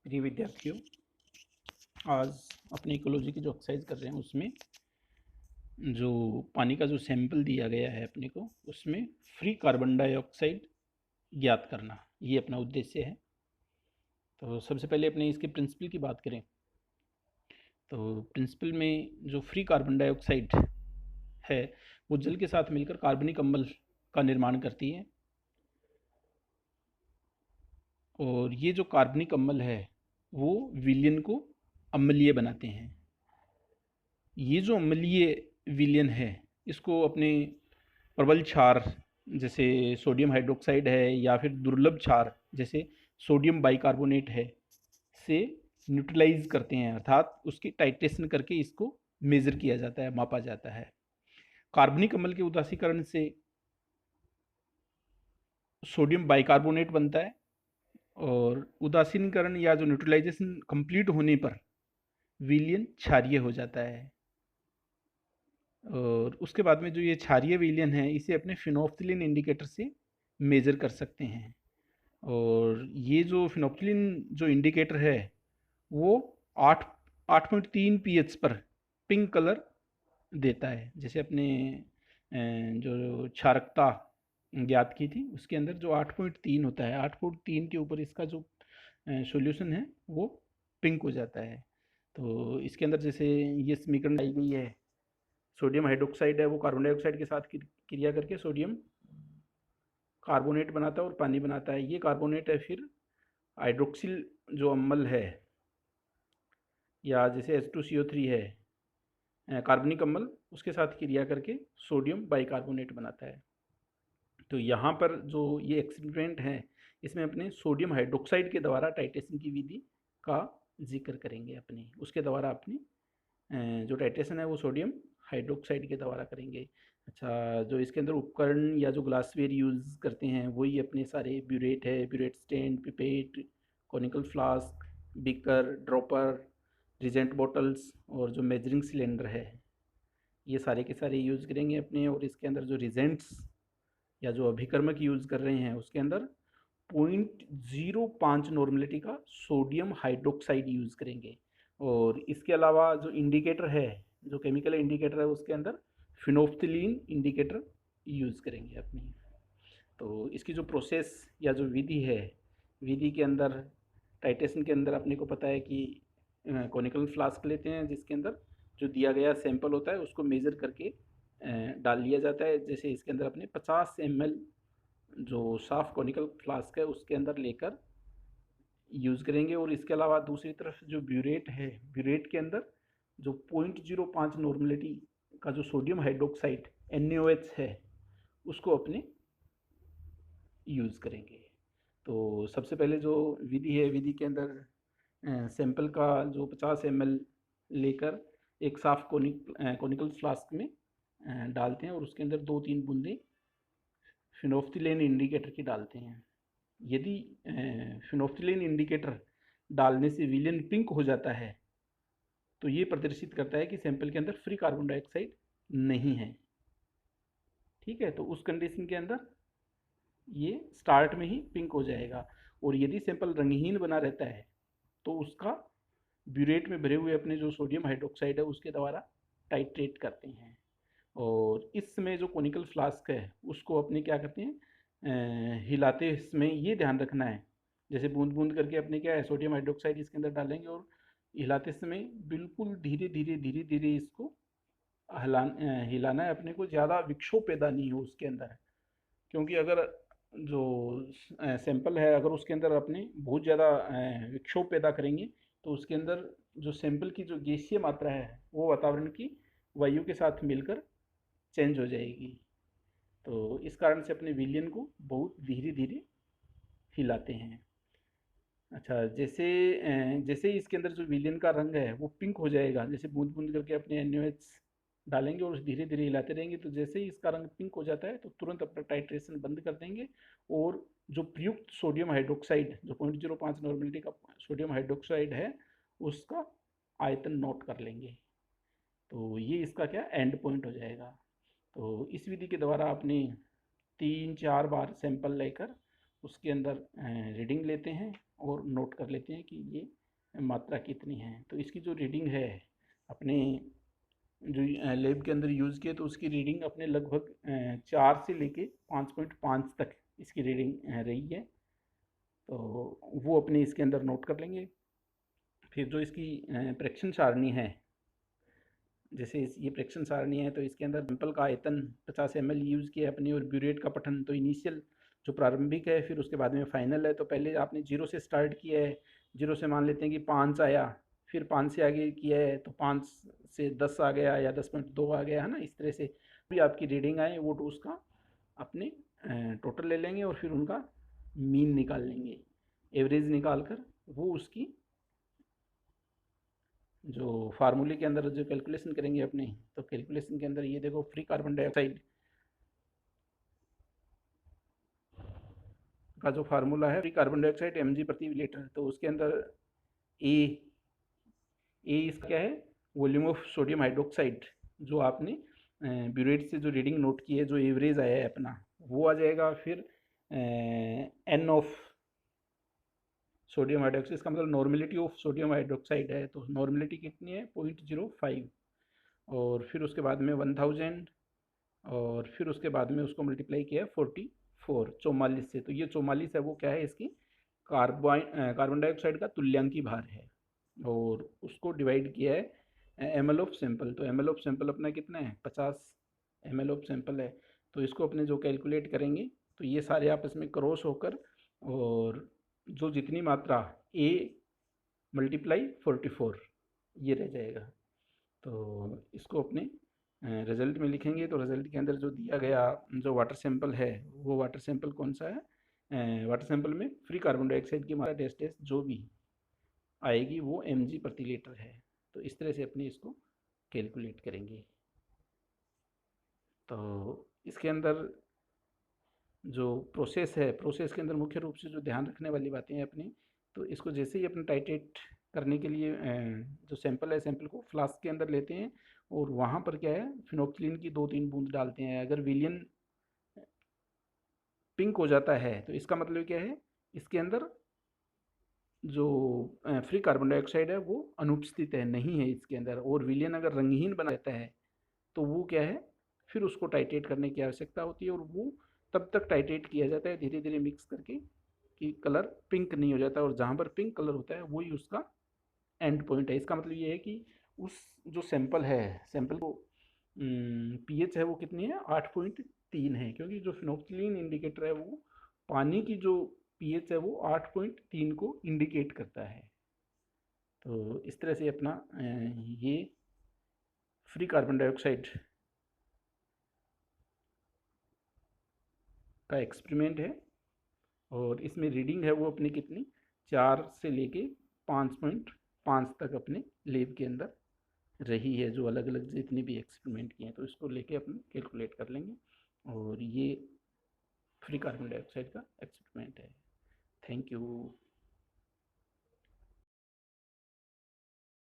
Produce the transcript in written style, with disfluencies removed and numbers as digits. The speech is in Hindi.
प्रिय विद्यार्थियों, आज अपने इकोलॉजी की जो एक्सरसाइज कर रहे हैं उसमें जो पानी का जो सैंपल दिया गया है अपने को, उसमें फ्री कार्बन डाइऑक्साइड ज्ञात करना, ये अपना उद्देश्य है। तो सबसे पहले अपने इसके प्रिंसिपल की बात करें तो प्रिंसिपल में जो फ्री कार्बन डाइऑक्साइड है वो जल के साथ मिलकर कार्बनिक अम्ल का निर्माण करती है। और ये जो कार्बनिक अम्ल है वो विलयन को अम्लीय बनाते हैं। ये जो अम्लीय विलयन है इसको अपने प्रबल क्षार जैसे सोडियम हाइड्रोक्साइड है या फिर दुर्लभ क्षार जैसे सोडियम बाइकार्बोनेट है से न्यूट्रलाइज करते हैं, अर्थात उसकी टाइट्रेशन करके इसको मेजर किया जाता है, मापा जाता है। कार्बनिक अम्ल के उदासीकरण से सोडियम बाइकार्बोनेट बनता है और उदासीनीकरण या जो न्यूट्रलाइजेशन कंप्लीट होने पर विलयन क्षारीय हो जाता है। और उसके बाद में जो ये क्षारीय विलयन है इसे अपने फिनोफ्थिलिन इंडिकेटर से मेजर कर सकते हैं। और ये जो फिनोप्थिलिन जो इंडिकेटर है वो 8.3 पीएच पर पिंक कलर देता है। जैसे अपने जो क्षारकता ज्ञात की थी उसके अंदर जो 8.3 होता है, 8.3 के ऊपर इसका जो सॉल्यूशन है वो पिंक हो जाता है। तो इसके अंदर जैसे ये समीकरण आई गई है, सोडियम हाइड्रोक्साइड है वो कार्बन डाइऑक्साइड के साथ क्रिया करके सोडियम कार्बोनेट बनाता है और पानी बनाता है। ये कार्बोनेट है फिर हाइड्रोक्सिल जो अम्ल है या जैसे H2CO3 है कार्बनिक अम्ल, उसके साथ क्रिया करके सोडियम बाइकार्बोनेट बनाता है। तो यहाँ पर जो ये एक्सपेरिमेंट है इसमें अपने सोडियम हाइड्रोक्साइड के द्वारा टाइट्रेशन की विधि का जिक्र करेंगे। अपने उसके द्वारा अपने जो टाइट्रेशन है वो सोडियम हाइड्रोक्साइड के द्वारा करेंगे। अच्छा, जो इसके अंदर उपकरण या जो ग्लासवेयर यूज़ करते हैं वही अपने सारे ब्यूरेट है, burette stand, pipette, conical flask, beaker, dropper, reagent bottles और जो मेजरिंग सिलेंडर है ये सारे के सारे यूज़ करेंगे अपने। और इसके अंदर जो रिजेंट्स या जो अभिकर्मक यूज़ कर रहे हैं उसके अंदर 0.05 नॉर्मलिटी का सोडियम हाइड्रोक्साइड यूज़ करेंगे। और इसके अलावा जो इंडिकेटर है, जो केमिकल इंडिकेटर है उसके अंदर फिनोफ्थिलीन इंडिकेटर यूज़ करेंगे अपनी। तो इसकी जो प्रोसेस या जो विधि है, विधि के अंदर टाइट्रेशन के अंदर अपने को पता है कि कॉनिकल फ्लास्क लेते हैं जिसके अंदर जो दिया गया सैंपल होता है उसको मेज़र करके डाल लिया जाता है। जैसे इसके अंदर अपने 50 ml जो साफ कॉनिकल फ्लास्क है उसके अंदर लेकर यूज़ करेंगे। और इसके अलावा दूसरी तरफ जो ब्यूरेट है, ब्यूरेट के अंदर जो 0.05 नॉर्मलिटी का जो सोडियम हाइड्रोक्साइड NaOH है उसको अपने यूज़ करेंगे। तो सबसे पहले जो विधि है, विधि के अंदर सैंपल का जो 50 ml लेकर एक साफ कॉनिकल फ्लास्क में डालते हैं और उसके अंदर 2-3 बूंदें फिनोफ्थिलीन इंडिकेटर की डालते हैं। यदि फिनोफ्थिलीन इंडिकेटर डालने से विलयन पिंक हो जाता है तो ये प्रदर्शित करता है कि सैंपल के अंदर फ्री कार्बन डाइऑक्साइड नहीं है। ठीक है, तो उस कंडीशन के अंदर ये स्टार्ट में ही पिंक हो जाएगा। और यदि सैंपल रंगहीन बना रहता है तो उसका ब्यूरेट में भरे हुए अपने जो सोडियम हाइड्रोक्साइड है उसके द्वारा टाइट्रेट करते हैं। और इस समय जो कॉनिकल फ्लास्क है उसको अपने क्या करते हैं, हिलाते समय ये ध्यान रखना है, जैसे बूंद बूंद करके अपने क्या है सोडियम हाइड्रोक्साइड इसके अंदर डालेंगे और हिलाते समय बिल्कुल धीरे धीरे धीरे धीरे इसको हिलाना है अपने को, ज़्यादा विक्षोभ पैदा नहीं हो उसके अंदर। क्योंकि अगर जो सैंपल है अगर उसके अंदर अपने बहुत ज़्यादा विक्षोभ पैदा करेंगे तो उसके अंदर जो सैंपल की जो गैसीय मात्रा है वो वातावरण की वायु के साथ मिलकर चेंज हो जाएगी। तो इस कारण से अपने विलयन को बहुत धीरे धीरे हिलाते हैं। अच्छा, जैसे जैसे ही इसके अंदर जो विलयन का रंग है वो पिंक हो जाएगा, जैसे बूंद बूंद करके अपने NaOH डालेंगे और धीरे धीरे हिलाते रहेंगे, तो जैसे ही इसका रंग पिंक हो जाता है तो तुरंत अपना टाइट्रेशन बंद कर देंगे और जो प्रयुक्त सोडियम हाइड्रोक्साइड जो 0.05 नॉर्मलिटी का सोडियम हाइड्रोक्साइड है उसका आयतन नोट कर लेंगे। तो ये इसका क्या एंड पॉइंट हो जाएगा। तो इस विधि के द्वारा आपने 3-4 बार सैंपल लेकर उसके अंदर रीडिंग लेते हैं और नोट कर लेते हैं कि ये मात्रा कितनी है। तो इसकी जो रीडिंग है अपने जो लैब के अंदर यूज़ किए, तो उसकी रीडिंग अपने लगभग 4 से लेके 5.5 तक इसकी रीडिंग रही है। तो वो अपने इसके अंदर नोट कर लेंगे। फिर जो इसकी प्रेक्षण सारणी है, जैसे ये प्रेक्षण सारणी है, तो इसके अंदर सैंपल का आयतन 50 ml यूज़ किया अपने, और ब्यूरेट का पठन तो इनिशियल जो प्रारंभिक है, फिर उसके बाद में फाइनल है। तो पहले आपने 0 से स्टार्ट किया है, 0 से मान लेते हैं कि 5 आया, फिर 5 से आगे किया है तो 5 से 10 आ गया या 10.2 आ गया, है ना। इस तरह से भी आपकी रीडिंग आए वो तो उसका अपने टोटल ले लेंगे और फिर उनका मीन निकाल लेंगे, एवरेज निकाल कर वो उसकी जो फार्मूले के अंदर जो कैलकुलेशन करेंगे अपने, तो कैलकुलेशन के अंदर ये देखो, फ्री कार्बन डाइऑक्साइड का जो फार्मूला है, फ्री कार्बन डाइऑक्साइड mg प्रति लीटर, तो उसके अंदर ए इसका क्या है, वॉल्यूम ऑफ सोडियम हाइड्रोक्साइड, जो आपने ब्यूरेट से जो रीडिंग नोट की है, जो एवरेज आया है अपना, वो आ जाएगा। फिर एन ऑफ सोडियम हाइड्रोक्साइड, इसका मतलब नॉर्मेलिटी ऑफ सोडियम हाइड्रोक्साइड है, तो नॉर्मेलिटी कितनी है 0.05, और फिर उसके बाद में 1000, और फिर उसके बाद में उसको मल्टीप्लाई किया है 44 से, तो ये 44 है वो क्या है, इसकी कार्बन डाइऑक्साइड का तुल्यांकी भार है, और उसको डिवाइड किया है ml ऑफ सैंपल। तो ml ऑफ सैंपल अपना कितना है, 50 ml ऑफ सैंपल है। तो इसको अपने जो कैलकुलेट करेंगे, तो ये सारे आपस में क्रॉस होकर, और जो जितनी मात्रा A मल्टीप्लाई 44 ये रह जाएगा। तो इसको अपने रिजल्ट में लिखेंगे, तो रिजल्ट के अंदर जो दिया गया जो वाटर सैंपल है, वो वाटर सैंपल कौन सा है, वाटर सैंपल में फ्री कार्बन डाइऑक्साइड की मात्रा टेस्ट जो भी आएगी वो mg प्रति लीटर है। तो इस तरह से अपने इसको कैलकुलेट करेंगे। तो इसके अंदर जो प्रोसेस है, प्रोसेस के अंदर मुख्य रूप से जो ध्यान रखने वाली बातें हैं अपनी, तो इसको जैसे ही अपने टाइटेट करने के लिए जो सैंपल है, सैंपल को फ्लास्क के अंदर लेते हैं, और वहाँ पर क्या है, फिनोक्सिलिन की 2-3 बूंद डालते हैं। अगर विलियन पिंक हो जाता है तो इसका मतलब क्या है, इसके अंदर जो फ्री कार्बन डाइऑक्साइड है वो अनुपस्थित है, नहीं है इसके अंदर। और विलियन अगर रंगहीन बना देता है तो वो क्या है, फिर उसको टाइटेट करने की आवश्यकता होती है, और वो तब तक टाइटेट किया जाता है धीरे धीरे मिक्स करके कि कलर पिंक नहीं हो जाता, और जहाँ पर पिंक कलर होता है वही उसका एंड पॉइंट है। इसका मतलब ये है कि उस जो सैंपल है, सैंपल को पीएच है वो कितनी है, 8.3 है, क्योंकि जो फिनोक्सिलिन इंडिकेटर है वो पानी की जो पीएच है वो 8.3 को इंडिकेट करता है। तो इस तरह से अपना ये फ्री कार्बन डाइऑक्साइड का एक्सपेरिमेंट है, और इसमें रीडिंग है वो अपनी कितनी 4 से लेके 5.5 तक अपने लेब के अंदर रही है, जो अलग अलग जितने भी एक्सपेरिमेंट किए हैं। तो इसको लेके अपन कैलकुलेट कर लेंगे, और ये फ्री कार्बन डाइऑक्साइड का एक्सपेरिमेंट है। Thank you.